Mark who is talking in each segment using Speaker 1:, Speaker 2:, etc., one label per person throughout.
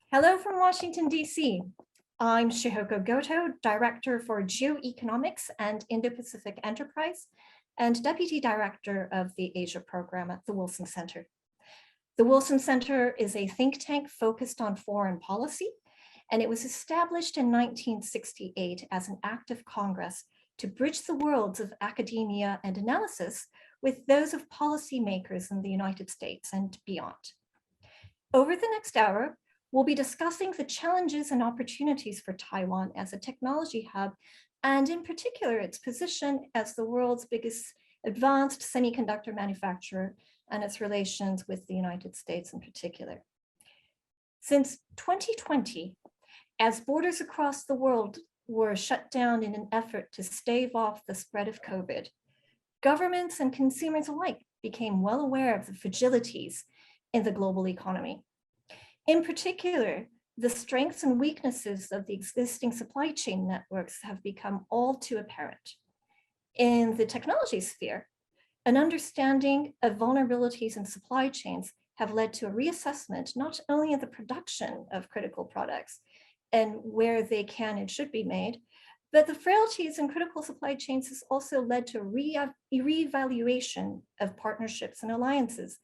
Speaker 1: Hello from Washington, D.C. I'm Shihoko Goto, Director for Geoeconomics and Indo-Pacific Enterprise, and Deputy Director of the Asia Program at the Wilson Center. The Wilson Center is a think tank focused on foreign policy, and it was established in 1968 as an act of Congress to bridge the worlds of academia and analysis with those of policymakers in the United States and beyond. Over the next hour, we'll be discussing the challenges and opportunities for Taiwan as a technology hub, and in particular, its position as the world's biggest advanced semiconductor manufacturer and its relations with the United States in particular. Since 2020, as borders across the world were shut down in an effort to stave off the spread of COVID, governments and consumers alike became well aware of the fragilities in the global economy. In particular, the strengths and weaknesses of the existing supply chain networks have become all too apparent. In the technology sphere, an understanding of vulnerabilities in supply chains have led to a reassessment not only of the production of critical products and where they can and should be made, but the frailties in critical supply chains has also led to a reevaluation of partnerships and alliances.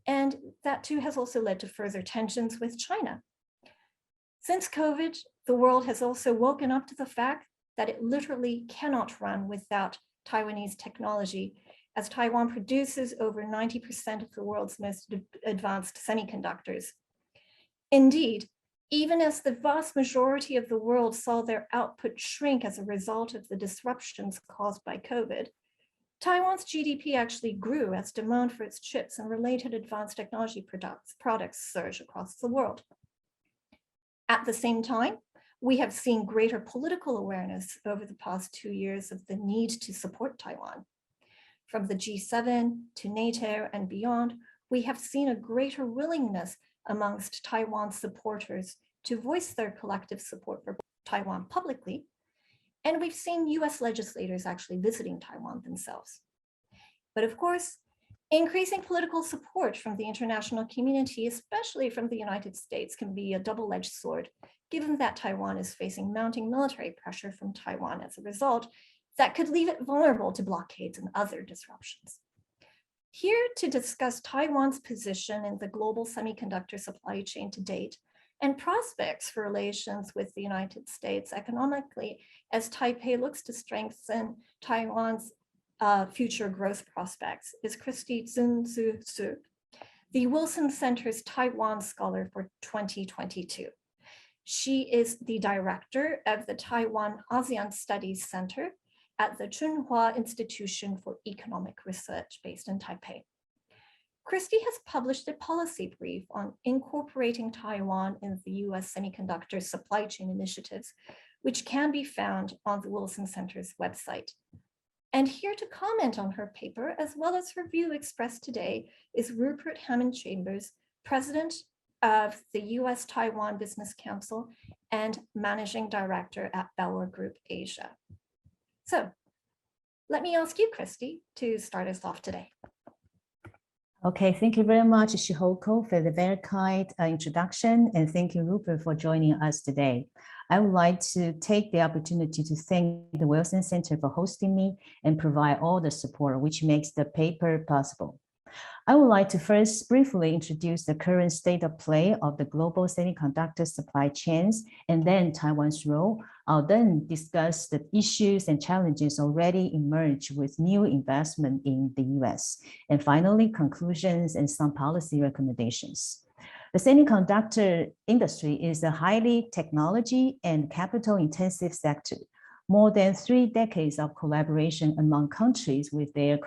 Speaker 1: And that too has also led to further tensions with China. Since COVID, the world has also woken up to the fact that it literally cannot run without Taiwanese technology, as Taiwan produces over 90% of the world's most advanced semiconductors. Indeed, even as the vast majority of the world saw their output shrink as a result of the disruptions caused by COVID, Taiwan's GDP actually grew as demand for its chips and related advanced technology products surged across the world. At the same time, we have seen greater political awareness over the past 2 years of the need to support Taiwan. From the G7 to NATO and beyond, we have seen a greater willingness amongst Taiwan's supporters to voice their collective support for Taiwan publicly. And we've seen US legislators actually visiting Taiwan themselves. But of course, increasing political support from the international community, especially from the United States, can be a double-edged sword, given that Taiwan is facing mounting military pressure from Taiwan as a result that could leave it vulnerable to blockades and other disruptions. Here to discuss Taiwan's position in the global semiconductor supply chain to date, and prospects for relations with the United States economically as Taipei looks to strengthen Taiwan's future growth prospects, is Kristy Tsun-Tzu, the Wilson Center's Taiwan Scholar for 2022. She is the director of the Taiwan ASEAN Studies Center at the Tsinghua Institution for Economic Research based in Taipei. Kristy has published a policy brief on incorporating Taiwan in the US semiconductor supply chain initiatives, which can be found on the Wilson Center's website. And here to comment on her paper, as well as her view expressed today, is Rupert Hammond-Chambers, President of the US Taiwan Business Council and Managing Director at Bauer Group Asia. So let me ask you, Kristy, to start us off today.
Speaker 2: Okay, thank you very much, Shihoko, for the very kind introduction, and thank you, Rupert, for joining us today. I would like to take the opportunity to thank the Wilson Center for hosting me and provide all the support which makes the paper possible. I would like to first briefly introduce the current state of play of the global semiconductor supply chains and then Taiwan's role. I'll then discuss the issues and challenges already emerged with new investment in the US. And finally, conclusions and some policy recommendations. The semiconductor industry is a highly technology and capital-intensive sector. More than 3 decades of collaboration among countries with their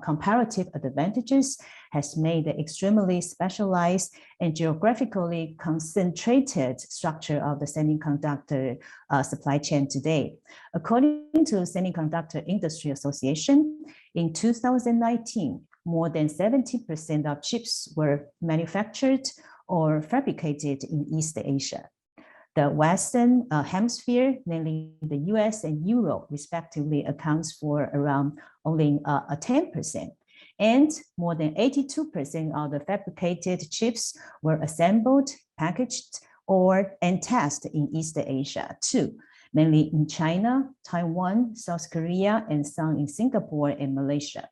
Speaker 2: comparative advantages has made the extremely specialized and geographically concentrated structure of the semiconductor supply chain today. According to Semiconductor Industry Association, in 2019, more than 70% of chips were manufactured or fabricated in East Asia. The Western Hemisphere, namely the US and Europe, respectively, accounts for around only 10%. And more than 82% of the fabricated chips were assembled, packaged, and test in East Asia too, mainly in China, Taiwan, South Korea, and some in Singapore and Malaysia.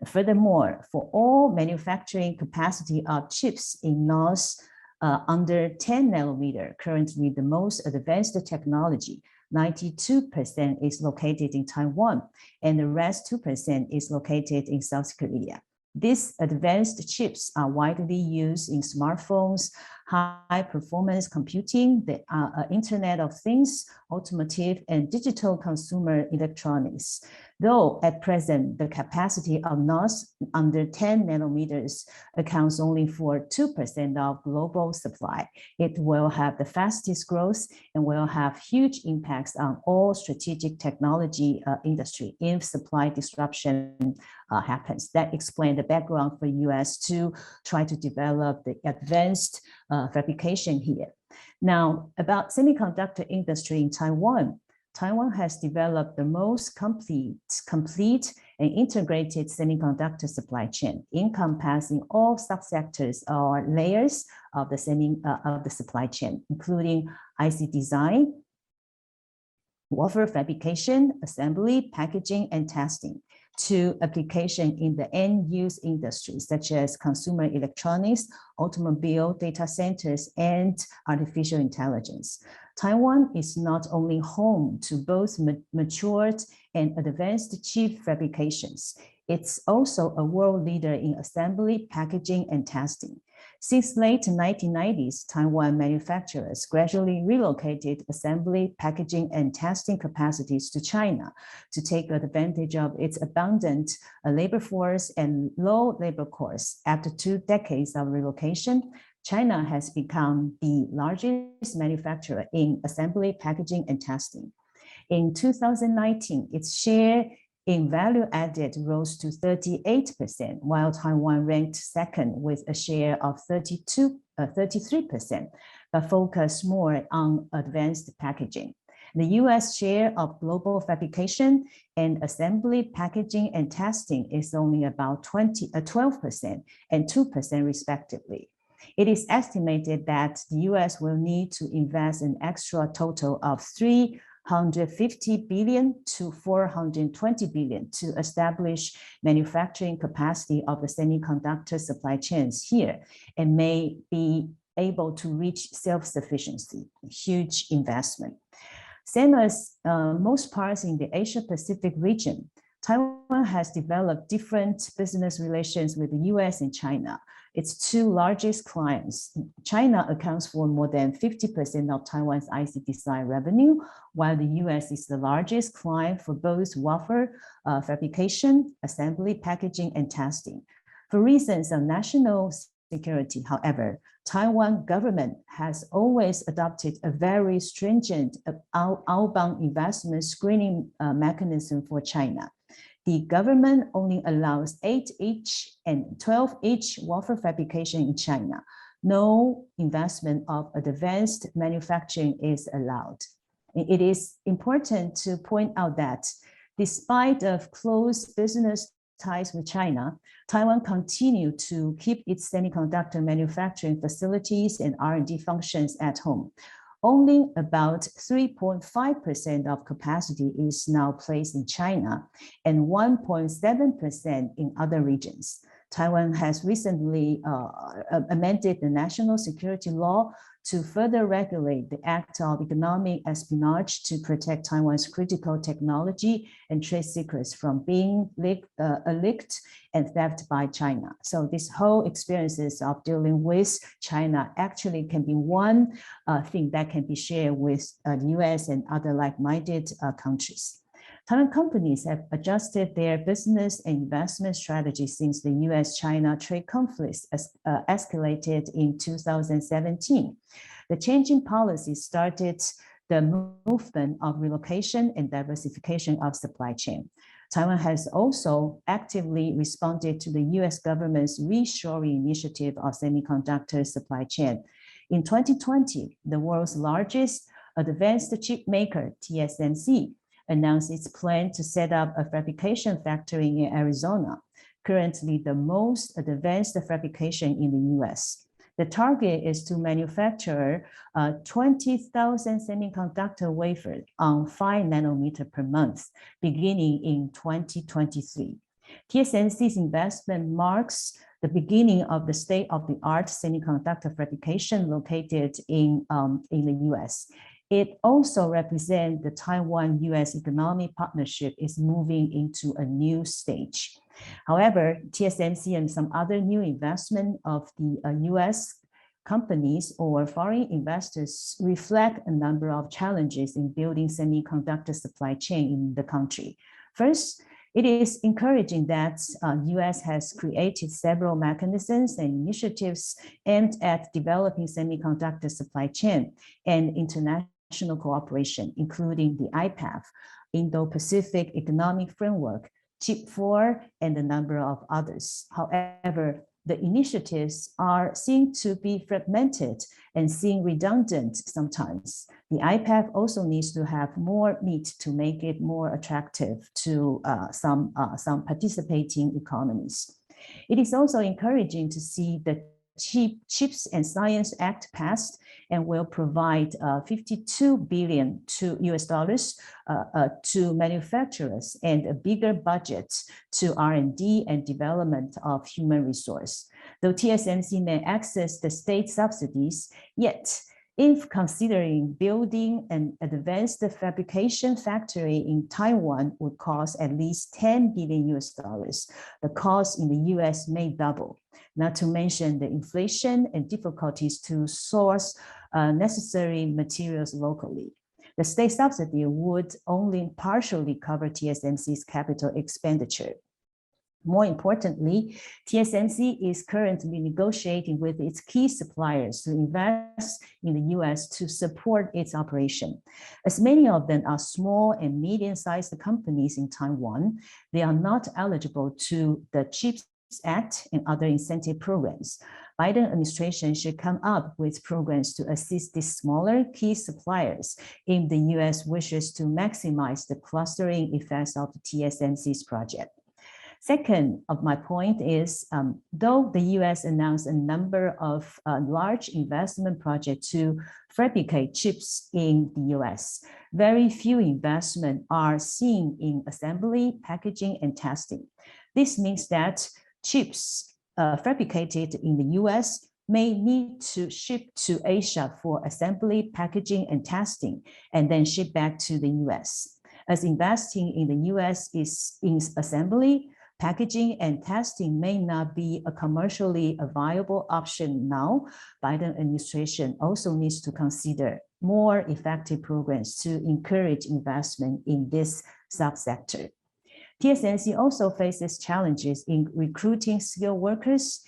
Speaker 2: Furthermore, for all manufacturing capacity of chips in nodes under 10 nanometer, currently the most advanced technology, 92% is located in Taiwan, and the rest 2% is located in South Korea. These advanced chips are widely used in smartphones, high-performance computing, the Internet of Things, automotive, and digital consumer electronics. Though at present, the capacity of nodes under 10 nanometers accounts only for 2% of global supply, it will have the fastest growth and will have huge impacts on all strategic technology industry if supply disruption happens. That explains the background for US to try to develop the advanced fabrication here. Now, about semiconductor industry in Taiwan, Taiwan has developed the most complete and integrated semiconductor supply chain, encompassing all subsectors or layers of the supply chain, including IC design, wafer fabrication, assembly, packaging, and testing, to application in the end-use industries such as consumer electronics, automobile, data centers, and artificial intelligence. Taiwan is not only home to both matured and advanced chip fabrications, it's also a world leader in assembly, packaging, and testing. Since late 1990s, Taiwan manufacturers gradually relocated assembly, packaging, and testing capacities to China to take advantage of its abundant labor force and low labor costs. After 2 decades of relocation, China has become the largest manufacturer in assembly, packaging, and testing. In 2019, its share in value added rose to 38%, while Taiwan ranked second with a share of 33%, but focused more on advanced packaging. The US share of global fabrication and assembly, packaging, and testing is only about 12% and 2% respectively. It is estimated that the US will need to invest an extra total of $350 billion to $420 billion to establish manufacturing capacity of the semiconductor supply chains here, and may be able to reach self-sufficiency, huge investment. Same as most parts in the Asia-Pacific region, Taiwan has developed different business relations with the US and China. Its 2 largest clients, China accounts for more than 50% of Taiwan's IC design revenue, while the US is the largest client for both wafer fabrication, assembly, packaging, and testing. For reasons of national security, however, Taiwan government has always adopted a very stringent outbound investment screening mechanism for China. The government only allows 8-inch and 12-inch wafer fabrication in China. No investment of advanced manufacturing is allowed. It is important to point out that despite of close business ties with China, Taiwan continued to keep its semiconductor manufacturing facilities and R&D functions at home. Only about 3.5% of capacity is now placed in China and 1.7% in other regions. Taiwan has recently amended the national security law to further regulate the act of economic espionage to protect Taiwan's critical technology and trade secrets from being leaked and theft by China. So this whole experiences of dealing with China actually can be one thing that can be shared with the US and other like-minded countries. Taiwan companies have adjusted their business and investment strategy since the US-China trade conflicts escalated in 2017. The changing policy started the movement of relocation and diversification of supply chain. Taiwan has also actively responded to the US government's reshoring initiative of semiconductor supply chain. In 2020, the world's largest advanced chip maker, TSMC, announced its plan to set up a fabrication factory in Arizona, currently the most advanced fabrication in the US. The target is to manufacture 20,000 semiconductor wafers on 5 nanometer per month, beginning in 2023. TSMC's investment marks the beginning of the state-of-the-art semiconductor fabrication located in the US. It also represents the Taiwan-US economic partnership is moving into a new stage. However, TSMC and some other new investment of the US companies or foreign investors reflect a number of challenges in building semiconductor supply chain in the country. First, it is encouraging that US has created several mechanisms and initiatives aimed at developing semiconductor supply chain and international cooperation, including the IPAF, Indo-Pacific Economic Framework, Chip 4, and a number of others. However, the initiatives are seen to be fragmented and seem redundant sometimes. The IPAF also needs to have more meat to make it more attractive to some participating economies. It is also encouraging to see the Chips and Science Act passed and will provide $52 billion to manufacturers and a bigger budget to R&D and development of human resource. Though TSMC may access the state subsidies, yet if considering building an advanced fabrication factory in Taiwan would cost at least $10 billion, the cost in the US may double. Not to mention the inflation and difficulties to source necessary materials locally. The state subsidy would only partially cover TSMC's capital expenditure. More importantly, TSMC is currently negotiating with its key suppliers to invest in the US to support its operation. As many of them are small and medium-sized companies in Taiwan, they are not eligible to the CHIPS Act and other incentive programs. Biden administration should come up with programs to assist these smaller key suppliers if the US wishes to maximize the clustering effects of the TSMC's project. Second of my point is, though the US announced a number of large investment projects to fabricate chips in the US, very few investments are seen in assembly, packaging, and testing. This means that chips fabricated in the US may need to ship to Asia for assembly, packaging, and testing, and then ship back to the US. As investing in the US is in assembly, packaging, and testing may not be a commercially viable option now, Biden administration also needs to consider more effective programs to encourage investment in this subsector. TSMC also faces challenges in recruiting skilled workers,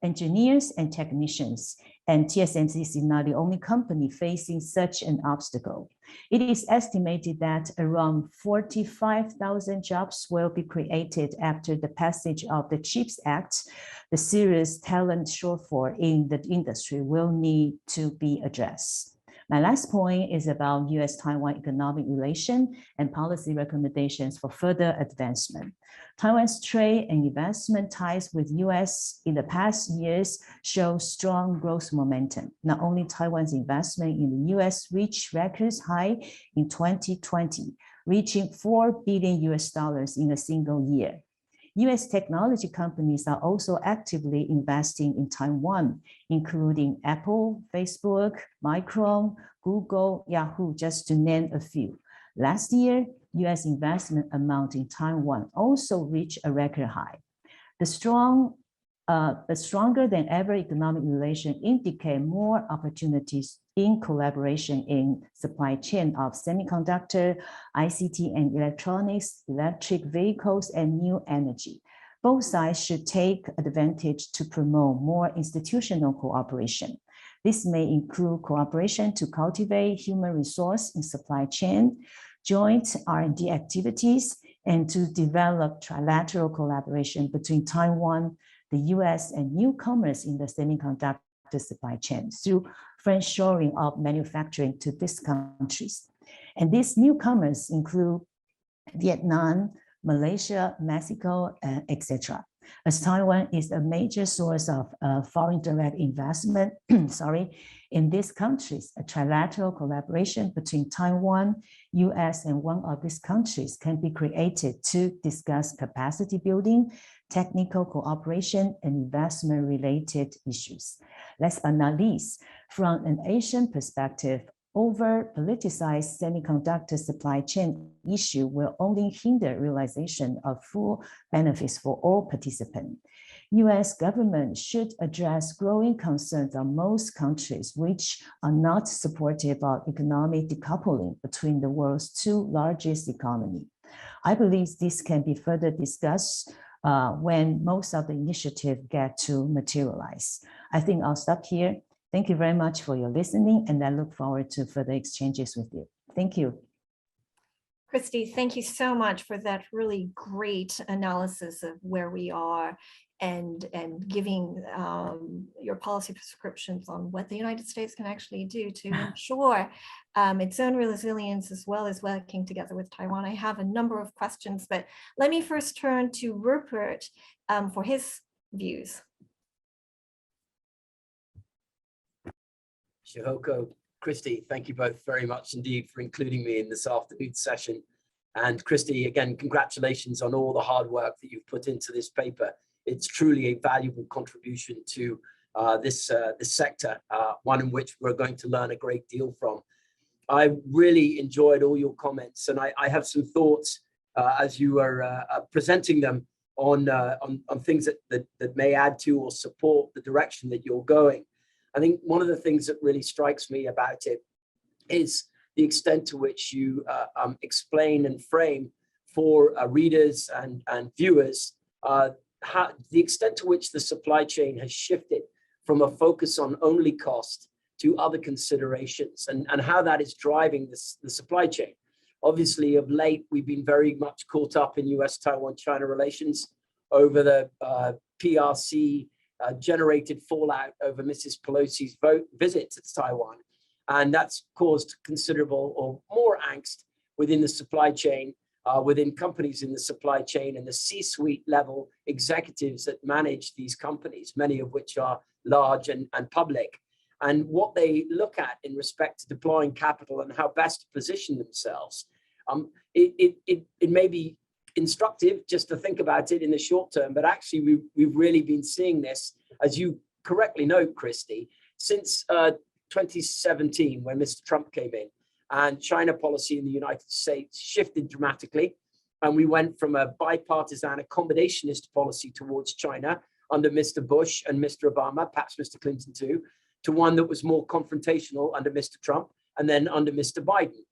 Speaker 2: engineers, and technicians, and TSMC is not the only company facing such an obstacle. It is estimated that around 45,000 jobs will be created after the passage of the CHIPS Act. The serious talent shortfall in the industry will need to be addressed. My last point is about US-Taiwan economic relation and policy recommendations for further advancement. Taiwan's trade and investment ties with US in the past years show strong growth momentum. Not only Taiwan's investment in the US reached records high in 2020, reaching $4 billion in a single year. US technology companies are also actively investing in Taiwan, including Apple, Facebook, Micron, Google, Yahoo, just to name a few. Last year, US investment amount in Taiwan also reached a record high. The stronger than ever economic relations indicate more opportunities in collaboration in supply chain of semiconductor, ICT and electronics, electric vehicles, and new energy. Both sides should take advantage to promote more institutional cooperation. This may include cooperation to cultivate human resource in supply chain, joint R&D activities, and to develop trilateral collaboration between Taiwan, the US, and newcomers in the semiconductor supply chain through friendshoring of manufacturing to these countries. And these newcomers include Vietnam, Malaysia, Mexico, etc. As Taiwan is a major source of foreign direct investment, in these countries, a trilateral collaboration between Taiwan, US, and one of these countries can be created to discuss capacity building, technical cooperation, and investment-related issues. Last but not least, from an Asian perspective, over-politicized semiconductor supply chain issue will only hinder realization of full benefits for all participants. US government should address growing concerns on most countries which are not supportive of economic decoupling between the world's two largest economies. I believe this can be further discussed when most of the initiatives get to materialize. I think I'll stop here. Thank you very much for your listening, and I look forward to further exchanges with you. Thank you.
Speaker 1: Kristy, thank you so much for that really great analysis of where we are and giving your policy prescriptions on what the United States can actually do to ensure its own resilience, as well as working together with Taiwan. I have a number of questions, but let me first turn to Rupert for his views.
Speaker 3: Shihoko, Kristy, thank you both very much indeed for including me in this afternoon's session. And Kristy, again, congratulations on all the hard work that you've put into this paper. It's truly a valuable contribution to this sector, one in which we're going to learn a great deal from. I really enjoyed all your comments, and I have some thoughts as you are presenting them on things that may add to or support the direction that you're going. I think one of the things that really strikes me about it is the extent to which you explain and frame for readers and viewers the extent to which the supply chain has shifted from a focus on only cost to other considerations, and how that is driving the supply chain. Obviously, of late, we've been very much caught up in US-Taiwan-China relations over the PRC generated fallout over Mrs. Pelosi's visit to Taiwan. And that's caused considerable or more angst within the supply chain, within companies in the supply chain and the C-suite level executives that manage these companies, many of which are large and public. And what they look at in respect to deploying capital and how best to position themselves. It may be instructive just to think about it in the short term, but actually we've really been seeing this, as you correctly note, Kristy, since 2017, when Mr. Trump came in, and China policy in the United States shifted dramatically, and we went from a bipartisan accommodationist policy towards China under Mr. Bush and Mr. Obama, perhaps Mr. Clinton too, to one that was more confrontational under Mr. Trump and then under Mr. Biden.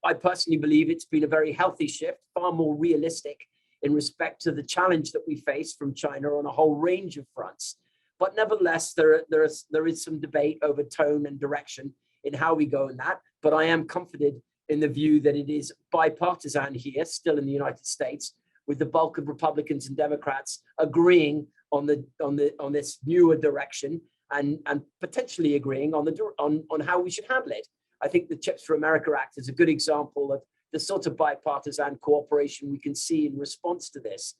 Speaker 3: I personally believe it's been a very healthy shift, far more realistic in respect to the challenge that we face from China on a whole range of fronts. But nevertheless, there is some debate over tone and direction in how we go in that. But I am comforted in the view that it is bipartisan here, still in the United States, with the bulk of Republicans and Democrats agreeing on this newer direction and potentially agreeing on how we should handle it. I think the Chips for America Act is a good example of the sort of bipartisan cooperation we can see in response to this.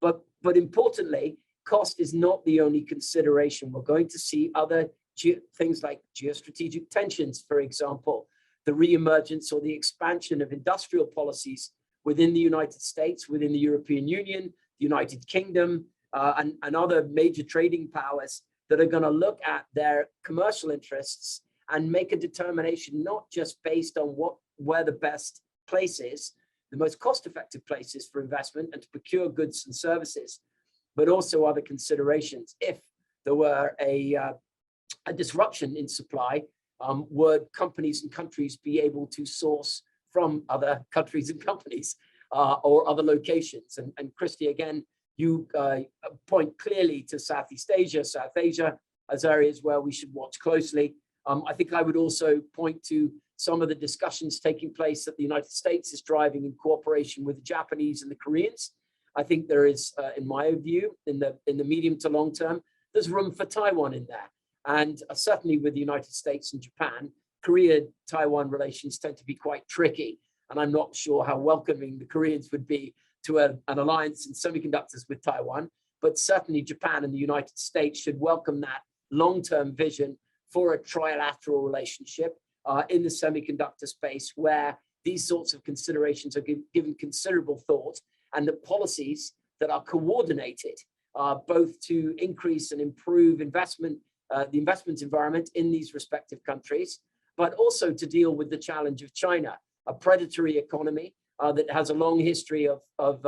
Speaker 3: But importantly, cost is not the only consideration. We're going to see other things like geostrategic tensions, for example, the reemergence or the expansion of industrial policies within the United States, within the European Union, the United Kingdom, and other major trading powers that are going to look at their commercial interests and make a determination not just based on where the best place is, the most cost-effective places for investment and to procure goods and services, but also other considerations. If there were a disruption in supply, would companies and countries be able to source from other countries and companies or other locations? And Kristy, again, you point clearly to Southeast Asia, South Asia as areas where we should watch closely. I think I would also point to some of the discussions taking place that the United States is driving in cooperation with the Japanese and the Koreans. I think there is, in my view, in the medium to long term, there's room for Taiwan in there. And certainly with the United States and Japan, Korea-Taiwan relations tend to be quite tricky. And I'm not sure how welcoming the Koreans would be to an alliance in semiconductors with Taiwan. but certainly Japan and the United States should welcome that long-term vision for a trilateral relationship in the semiconductor space, where these sorts of considerations are given considerable thought, and the policies that are coordinated both to increase and improve investment, the investment environment in these respective countries, but also to deal with the challenge of China, a predatory economy that has a long history of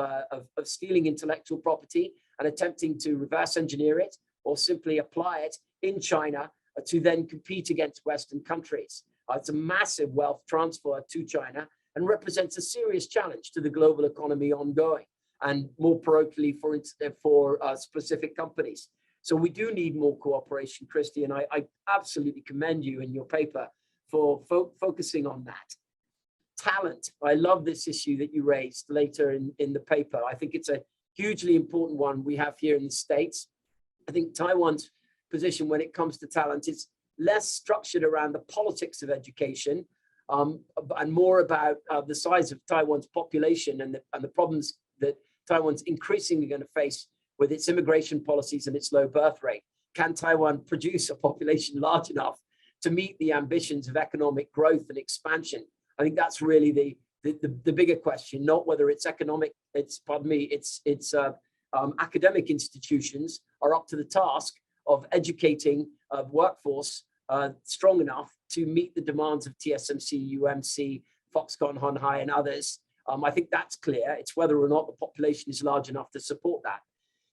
Speaker 3: stealing intellectual property and attempting to reverse engineer it or simply apply it in China to then compete against Western countries. It's a massive wealth transfer to China and represents a serious challenge to the global economy ongoing, and more parochially for specific companies. So we do need more cooperation, Kristy, and I absolutely commend you in your paper for focusing on that. Talent, I love this issue that you raised later in the paper. I think it's a hugely important one we have here in the States. I think Taiwan's position when it comes to talent is less structured around the politics of education and more about the size of Taiwan's population and the problems that Taiwan's increasingly going to face with its immigration policies and its low birth rate. Can Taiwan produce a population large enough to meet the ambitions of economic growth and expansion? I think that's really the bigger question, not whether it's academic institutions are up to the task of educating a workforce strong enough to meet the demands of TSMC, UMC, Foxconn, Honhai, and others. I think that's clear. It's whether or not the population is large enough to support that.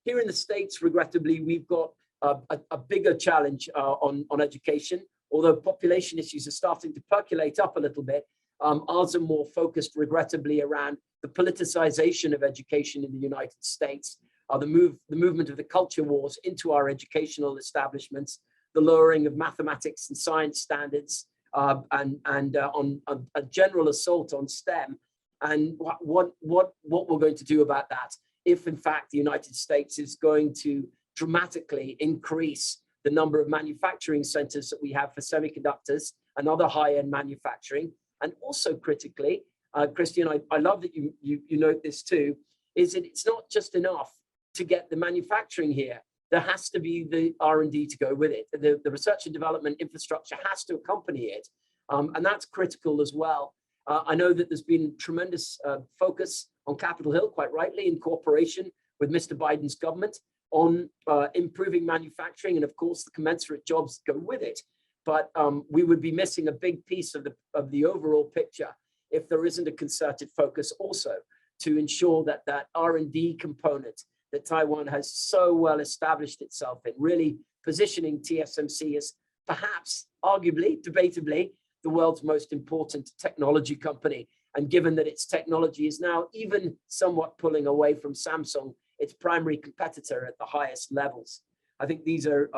Speaker 3: Here in the States, regrettably, we've got a bigger challenge on education. Although population issues are starting to percolate up a little bit, ours are more focused, regrettably, around the politicization of education in the United States, the movement of the culture wars into our educational establishments, the lowering of mathematics and science standards, and on a general assault on STEM. And what we're going to do about that, if in fact the United States is going to dramatically increase the number of manufacturing centers that we have for semiconductors and other high-end manufacturing. And also critically, Kristy, and I love that you note this too, is that it's not just enough to get the manufacturing here. There has to be the R&D to go with it. The research and development infrastructure has to accompany it. And that's critical as well. I know that there's been tremendous focus on Capitol Hill, quite rightly, in cooperation with Mr. Biden's government on improving manufacturing, and of course the commensurate jobs go with it. But we would be missing a big piece of the overall picture if there isn't a concerted focus also to ensure that that R&D component that Taiwan has so well established itself in, really positioning TSMC as perhaps, arguably, debatably, the world's most important technology company. And given that its technology is now even somewhat pulling away from Samsung, its primary competitor at the highest levels. I think these are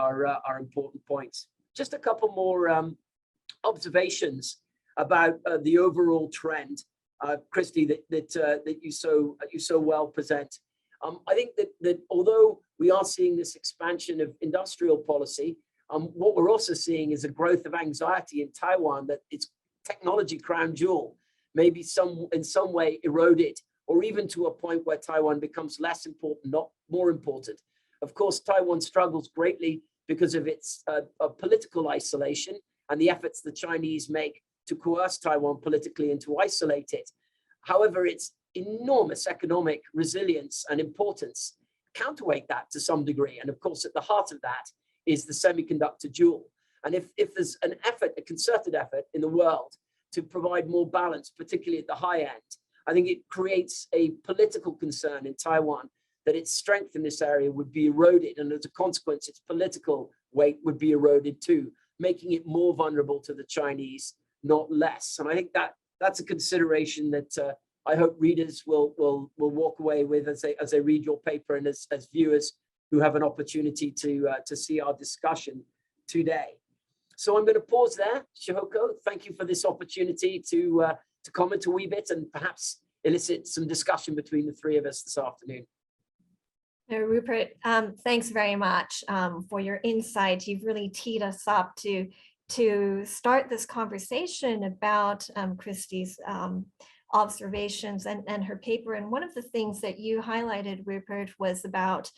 Speaker 3: important points. Just a couple more observations about the overall trend, Kristy, that you so well present. I think that although we are seeing this expansion of industrial policy, what we're also seeing is a growth of anxiety in Taiwan that its technology crown jewel may be in some way eroded, or even to a point where Taiwan becomes less important, not more important. Of course, Taiwan struggles greatly because of its political isolation and the efforts the Chinese make to coerce Taiwan politically and to isolate it. However, its enormous economic resilience and importance counterweight that to some degree. And of course, at the heart of that is the semiconductor jewel. And if there's an effort, a concerted effort in the world to provide more balance, particularly at the high end, I think it creates a political concern in Taiwan that its strength in this area would be eroded, and as a consequence, its political weight would be eroded too, making it more vulnerable to the Chinese, not less. And I think that's a consideration that I hope readers will walk away with as they read your paper, and as viewers who have an opportunity to see our discussion today. So I'm going to pause there. Shihoko, thank you for this opportunity to comment a wee bit and perhaps elicit some discussion between the three of us this afternoon.
Speaker 1: Rupert, thanks very much for your insight. You've really teed us up to start this conversation about Kristy's observations and her paper. And one of the things that you highlighted, Rupert, was about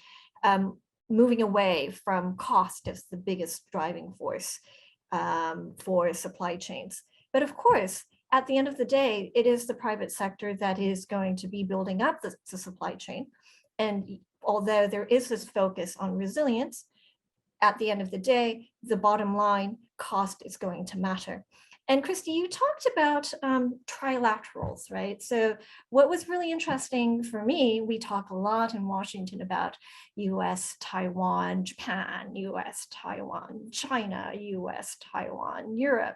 Speaker 1: moving away from cost as the biggest driving force for supply chains. But of course, at the end of the day, it is the private sector that is going to be building up the supply chain. And although there is this focus on resilience, at the end of the day, the bottom line, cost is going to matter. And Kristy, you talked about trilaterals, right? So what was really interesting for me, we talk a lot in Washington about US, Taiwan, Japan, US, Taiwan, China, US, Taiwan, Europe.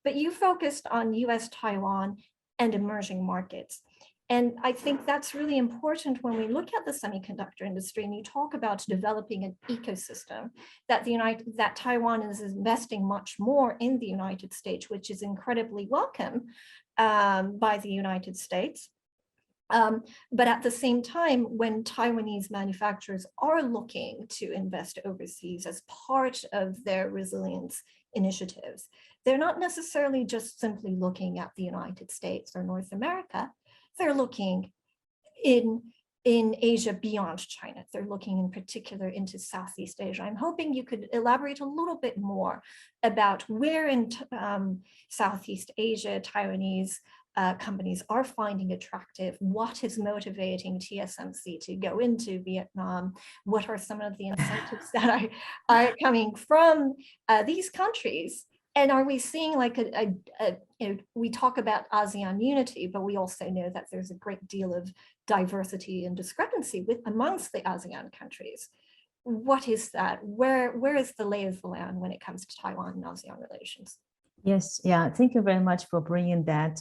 Speaker 1: But you focused on US, Taiwan, and emerging markets. And I think that's really important when we look at the semiconductor industry and you talk about developing an ecosystem, that Taiwan is investing much more in the United States, which is incredibly welcome by the United States. But at the same time, when Taiwanese manufacturers are looking to invest overseas as part of their resilience initiatives, they're not necessarily just simply looking at the United States or North America. They're looking in Asia beyond China. They're looking in particular into Southeast Asia. I'm hoping you could elaborate a little bit more about where in Southeast Asia Taiwanese companies are finding attractive, what is motivating TSMC to go into Vietnam, what are some of the incentives that are coming from these countries. And are we seeing like we talk about ASEAN unity, but we also know that there's a great deal of diversity and discrepancy amongst the ASEAN countries. What is that? Where is the lay of the land when it comes to Taiwan and ASEAN relations?
Speaker 2: Yes, yeah, thank you very much for bringing that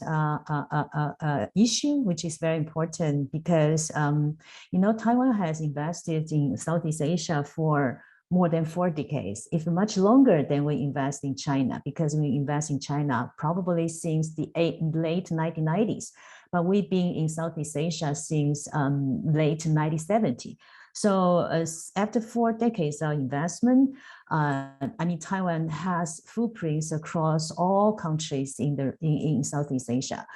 Speaker 2: issue, which is very important because, Taiwan has invested in Southeast Asia for more than 4 decades, if much longer than we invest in China, because we invest in China probably since the late 1990s, but we've been in Southeast Asia since late 1970. So after 4 decades of investment, Taiwan has footprints across all countries in Southeast Asia.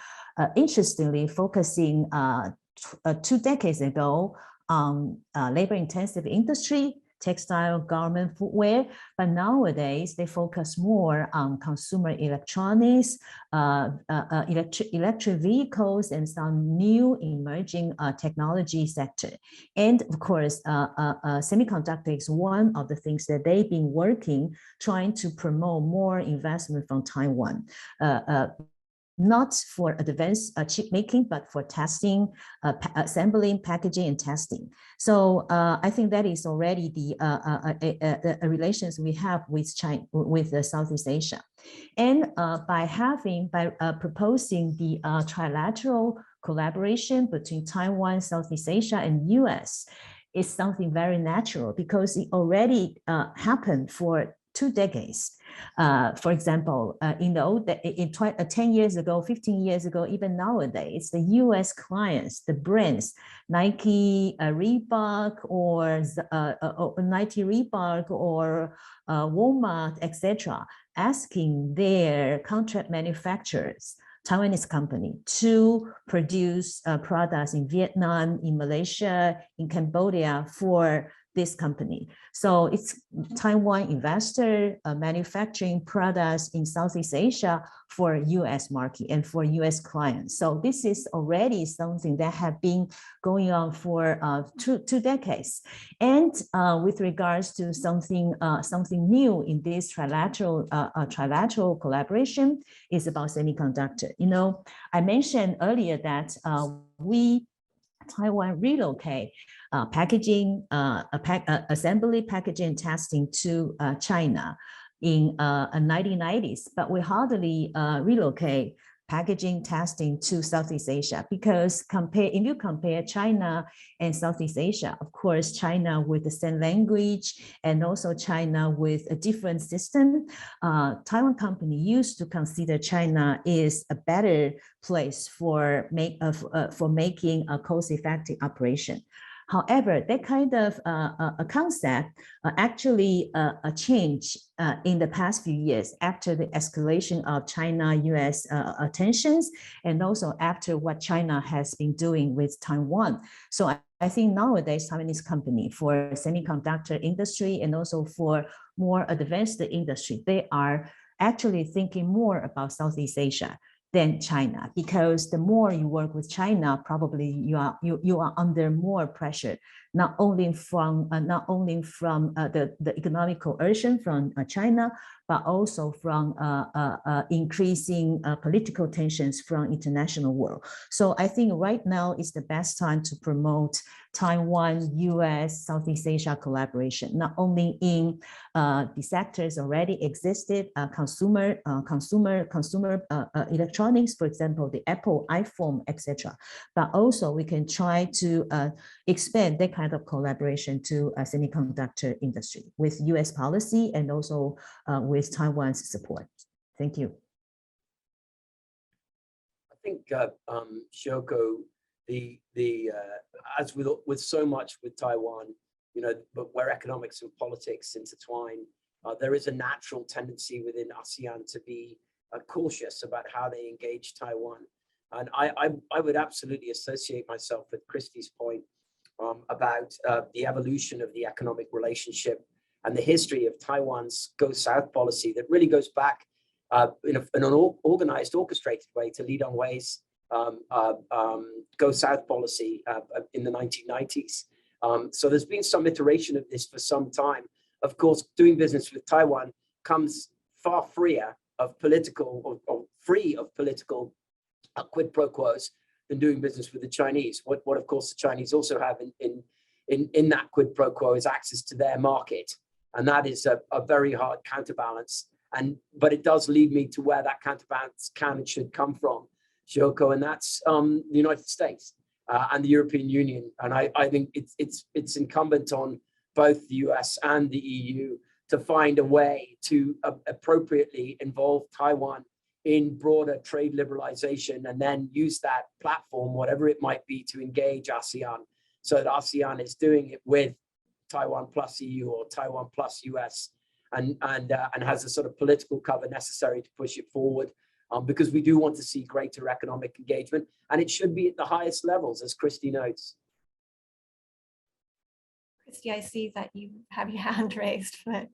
Speaker 2: Interestingly, focusing 2 decades ago on labor-intensive industry, textile, garment, footwear, but nowadays they focus more on consumer electronics, electric vehicles, and some new emerging technology sector. And of course, semiconductor is one of the things that they've been working, trying to promote more investment from Taiwan. Not for advanced chip making, but for testing, assembling, packaging, and testing. So I think that is already the relations we have with China, with Southeast Asia. And by proposing the trilateral collaboration between Taiwan, Southeast Asia, and US, is something very natural because it already happened for 2 decades. For example, 10 years ago, 15 years ago, even nowadays, the US clients, the brands, Nike, Reebok, or Walmart, etc., asking their contract manufacturers, Taiwanese company, to produce products in Vietnam, in Malaysia, in Cambodia for this company. So it's Taiwan investor manufacturing products in Southeast Asia for US market and for US clients. So this is already something that have been going on for two decades. And with regards to something new in this trilateral collaboration is about semiconductor. I mentioned earlier that Taiwan relocate packaging, assembly, packaging, and testing to China in 1990s, but we hardly relocate packaging, testing to Southeast Asia because if you compare China and Southeast Asia, of course, China with the same language and also China with a different system, Taiwan company used to consider China is a better place for making a cost-effective operation. However, that kind of a concept actually changed in the past few years after the escalation of China-US tensions, and also after what China has been doing with Taiwan. So I think nowadays Taiwanese company for semiconductor industry and also for more advanced industry, they are actually thinking more about Southeast Asia than China, because the more you work with China, probably you are under more pressure, not only from the economic coercion from China, but also from increasing political tensions from international world. So I think right now is the best time to promote Taiwan, US, Southeast Asia collaboration, not only in the sectors already existed, consumer electronics, for example, the Apple iPhone, etc. But also we can try to expand that kind of collaboration to a semiconductor industry with US policy and also with Taiwan's support. Thank you.
Speaker 3: I think Shihoko, as with so much with Taiwan, but where economics and politics intertwine, there is a natural tendency within ASEAN to be cautious about how they engage Taiwan. And I would absolutely associate myself with Kristy's point about the evolution of the economic relationship and the history of Taiwan's Go South policy that really goes back in an organized, orchestrated way to Lee Teng-hui's Go South policy in the 1990s. So there's been some iteration of this for some time. Of course, doing business with Taiwan comes far freer of political or free of political quid pro quos than doing business with the Chinese. What of course the Chinese also have in that quid pro quo is access to their market, and that is a very hard counterbalance. But it does lead me to where that counterbalance can and should come from, Shihoko, and that's the United States and the European Union. And I think it's incumbent on both the US and the EU to find a way to appropriately involve Taiwan in broader trade liberalization, and then use that platform, whatever it might be, to engage ASEAN, so that ASEAN is doing it with Taiwan plus EU or Taiwan plus US, and has the sort of political cover necessary to push it forward, because we do want to see greater economic engagement, and it should be at the highest levels, as Kristy notes.
Speaker 1: Kristy, I see that you have your hand raised, but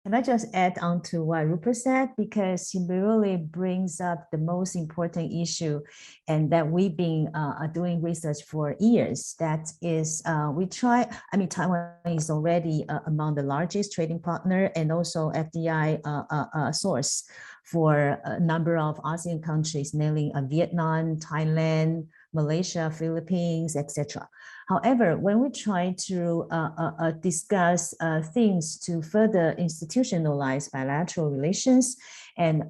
Speaker 2: can I just add on to what Rupert said, because he really brings up the most important issue, and that we've been doing research for years. That is, Taiwan is already among the largest trading partner and also FDI source for a number of ASEAN countries, namely Vietnam, Thailand, Malaysia, Philippines, etc. However, when we try to discuss things to further institutionalize bilateral relations, and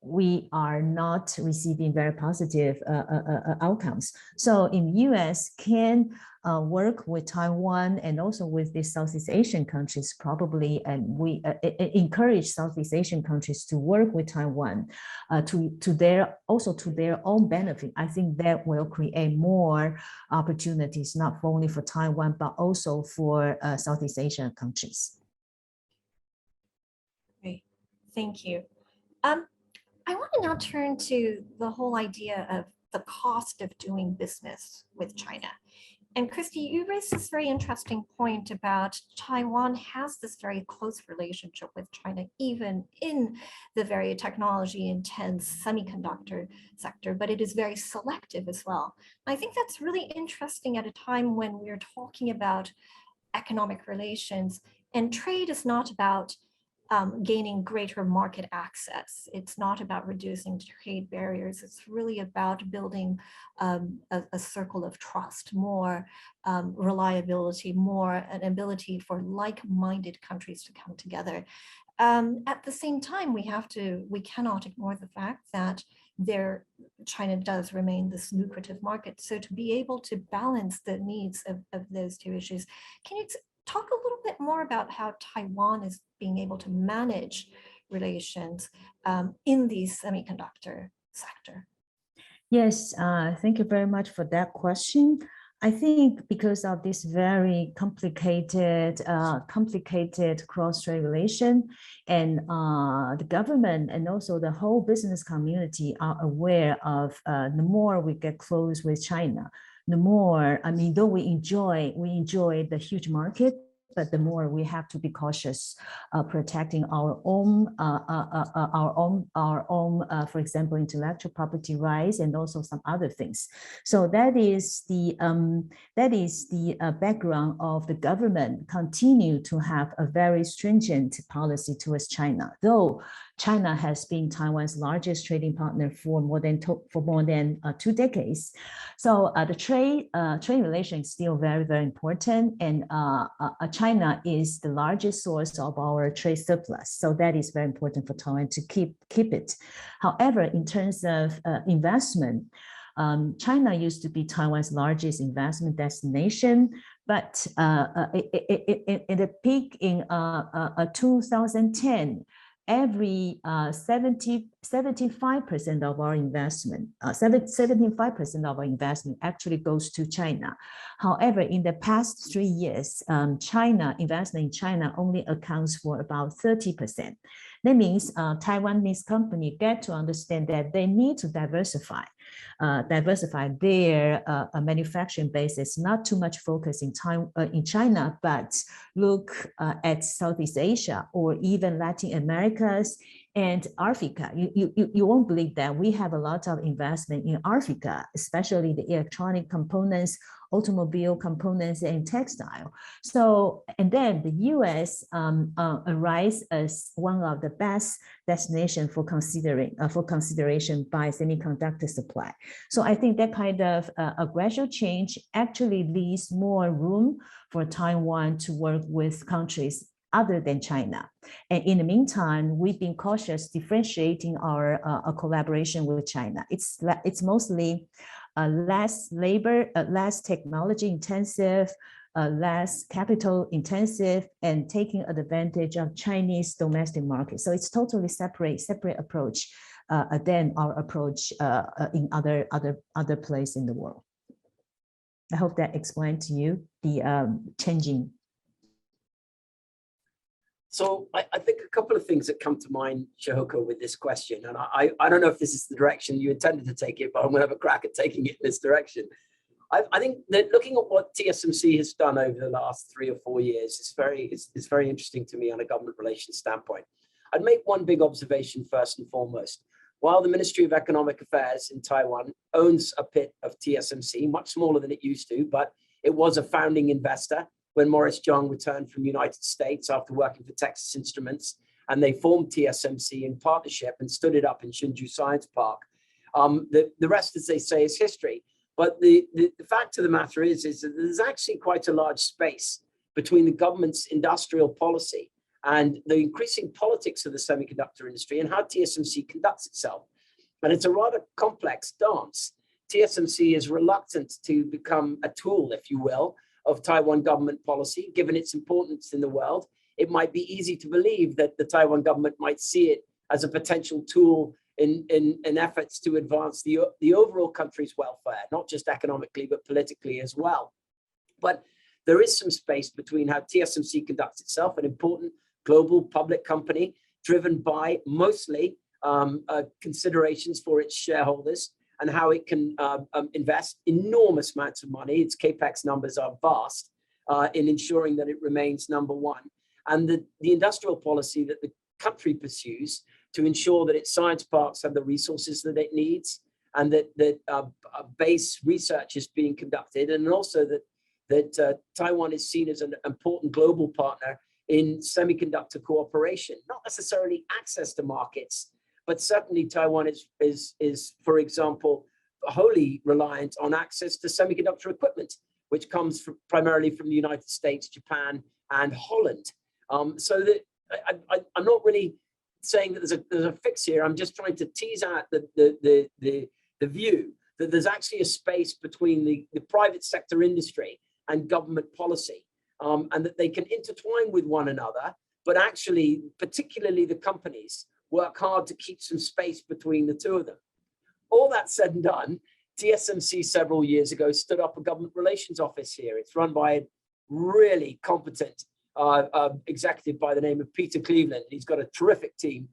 Speaker 2: we are not receiving very positive outcomes. So in US can work with Taiwan and also with the Southeast Asian countries probably, and we encourage Southeast Asian countries to work with Taiwan to their own benefit. I think that will create more opportunities, not only for Taiwan, but also for Southeast Asian countries.
Speaker 1: great, thank you. I want to now turn to the whole idea of the cost of doing business with China. And Kristy, you raised this very interesting point about Taiwan has this very close relationship with China, even in the very technology intense semiconductor sector, but it is very selective as well. I think that's really interesting at a time when we're talking about economic relations, and trade is not about gaining greater market access. It's not about reducing trade barriers. It's really about building a circle of trust, more reliability, more an ability for like-minded countries to come together. At the same time, we cannot ignore the fact that China does remain this lucrative market. So to be able to balance the needs of those two issues, can you talk a little bit more about how Taiwan is being able to manage relations in the semiconductor sector?
Speaker 2: Yes, thank you very much for that question. I think because of this very complicated cross-trade relation, and the government and also the whole business community are aware of the more we get close with China, the more, I mean, though we enjoy the huge market, but the more we have to be cautious, protecting our own, for example, intellectual property rights and also some other things. So that is the background of the government continue to have a very stringent policy towards China, though China has been Taiwan's largest trading partner for more than 2 decades. So the trade relation is still very, very important, and China is the largest source of our trade surplus. So that is very important for Taiwan to keep it. However, in terms of investment, China used to be Taiwan's largest investment destination, but in the peak in 2010, every 75% of our investment, 75% of our investment actually goes to China. However, in the past 3 years, investment in China only accounts for about 30%. That means Taiwanese companies get to understand that they need to diversify their manufacturing bases, not too much focus in China, but look at Southeast Asia or even Latin Americas and Africa. You won't believe that we have a lot of investment in Africa, especially the electronic components, automobile components, and textile. So, and then the US arise as one of the best destinations for consideration by semiconductor supply. So I think that kind of a gradual change actually leaves more room for Taiwan to work with countries other than China. And in the meantime, we've been cautious differentiating our collaboration with China. It's mostly less labor, less technology intensive, less capital intensive, and taking advantage of Chinese domestic market. So it's totally separate approach than our approach in other places in the world. I hope that explained to you the changing.
Speaker 3: So I think a couple of things that come to mind, Shihoko, with this question, and I don't know if this is the direction you intended to take it, but I'm going to have a crack at taking it in this direction. I think that looking at what TSMC has done over the last 3 or 4 years is very interesting to me on a government relations standpoint. I'd make one big observation first and foremost. While the Ministry of Economic Affairs in Taiwan owns a bit of TSMC, much smaller than it used to, but it was a founding investor when Morris Chang returned from the United States after working for Texas Instruments, and they formed TSMC in partnership and stood it up in Hsinchu Science Park. The rest, as they say, is history. But the fact of the matter is that there's actually quite a large space between the government's industrial policy and the increasing politics of the semiconductor industry and how TSMC conducts itself. And it's a rather complex dance. TSMC is reluctant to become a tool, if you will, of Taiwan government policy, given its importance in the world. It might be easy to believe that the Taiwan government might see it as a potential tool in efforts to advance the overall country's welfare, not just economically, but politically as well. But there is some space between how TSMC conducts itself, an important global public company driven by mostly considerations for its shareholders, and how it can invest enormous amounts of money. Its capex numbers are vast in ensuring that it remains number one. And the industrial policy that the country pursues to ensure that its science parks have the resources that it needs, and that base research is being conducted, and also that Taiwan is seen as an important global partner in semiconductor cooperation, not necessarily access to markets, but certainly Taiwan is, for example, wholly reliant on access to semiconductor equipment, which comes primarily from the United States, Japan, and Holland. So that I'm not really saying that there's a fix here. I'm just trying to tease out the view that there's actually a space between the private sector industry and government policy, and that they can intertwine with one another, but actually, particularly the companies, work hard to keep some space between the two of them. all that said and done, TSMC several years ago stood up a government relations office here. It's run by a really competent executive by the name of Peter Cleveland. He's got a terrific team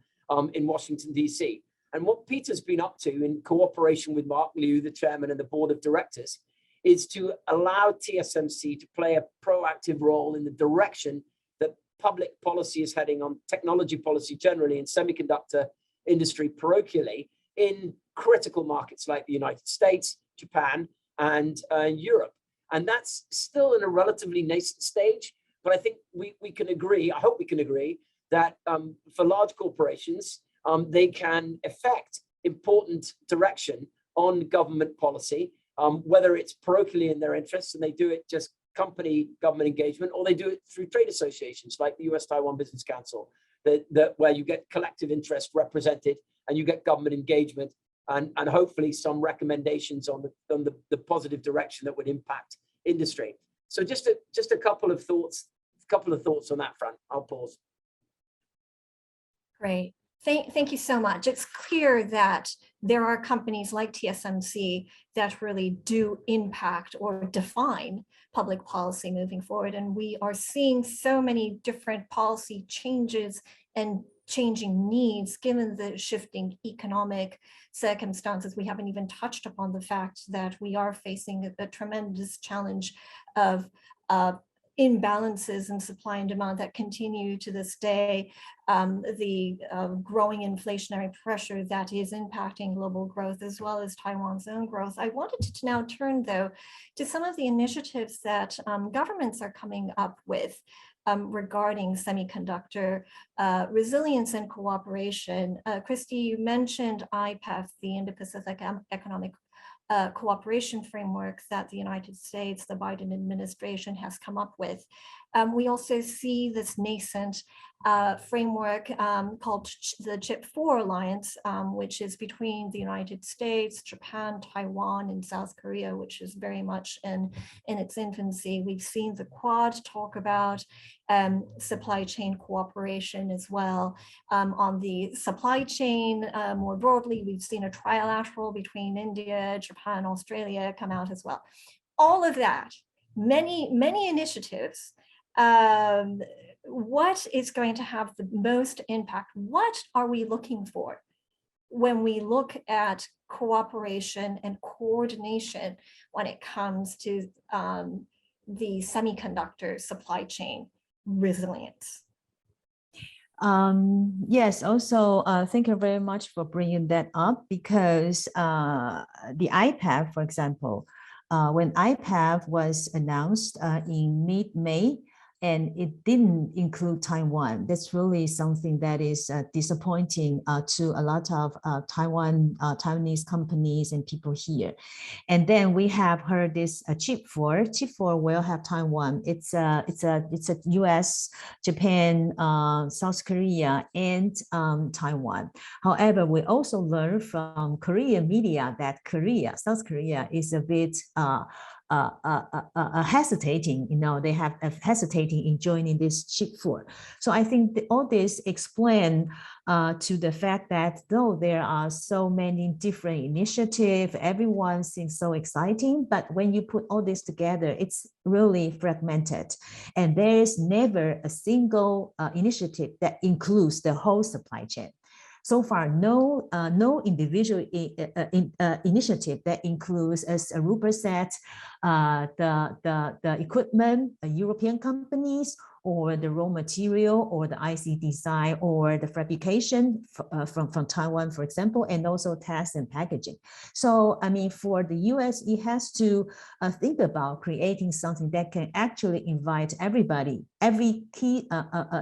Speaker 3: in Washington, D.C. And what Peter's been up to in cooperation with Mark Liu, the chairman, and the board of directors, is to allow TSMC to play a proactive role in the direction that public policy is heading on technology policy generally and semiconductor industry parochially in critical markets like the United States, Japan, and Europe. And that's still in a relatively nascent stage, but I think we can agree, I hope we can agree, that for large corporations, they can affect important direction on government policy, whether it's parochially in their interests and they do it just company government engagement, or they do it through trade associations like the US Taiwan Business Council, where you get collective interest represented and you get government engagement and hopefully some recommendations on the positive direction that would impact industry. So just a couple of thoughts on that front. I'll pause.
Speaker 1: Great. Thank you so much. It's clear that there are companies like TSMC that really do impact or define public policy moving forward. And we are seeing so many different policy changes and changing needs given the shifting economic circumstances. We haven't even touched upon the fact that we are facing a tremendous challenge of imbalances in supply and demand that continue to this day, the growing inflationary pressure that is impacting global growth as well as Taiwan's own growth. I wanted to now turn though to some of the initiatives that governments are coming up with regarding semiconductor resilience and cooperation. Kristy, you mentioned IPEF, the Indo-Pacific Economic Cooperation Framework that the United States, the Biden administration has come up with. We also see this nascent framework called the Chip4 Alliance, which is between the United States, Japan, Taiwan, and South Korea, which is very much in its infancy. We've seen the Quad talk about supply chain cooperation as well. On the supply chain, more broadly, we've seen a trilateral between India, Japan, Australia come out as well. All of that, many initiatives. What is going to have the most impact? What are we looking for when we look at cooperation and coordination when it comes to the semiconductor supply chain resilience?
Speaker 2: Yes, also, thank you very much for bringing that up, because the IPEF, for example, when IPEF was announced in mid-May, and it didn't include Taiwan. That's really something that is disappointing to a lot of Taiwanese companies and people here. And then we have heard this Chip4. Chip4 will have Taiwan. It's a US, Japan, South Korea, and Taiwan. However, we also learned from Korean media that South Korea is a bit hesitating, they have hesitating in joining this Chip4. So I think all this explain to the fact that though there are so many different initiatives, everyone seems so exciting, but when you put all this together, it's really fragmented. And there is never a single initiative that includes the whole supply chain. So far, no individual initiative that includes, as Rupert said, the equipment, European companies, or the raw material, or the IC design, or the fabrication from Taiwan, for example, and also test and packaging. So, I mean, for the US, it has to think about creating something that can actually invite everybody, every key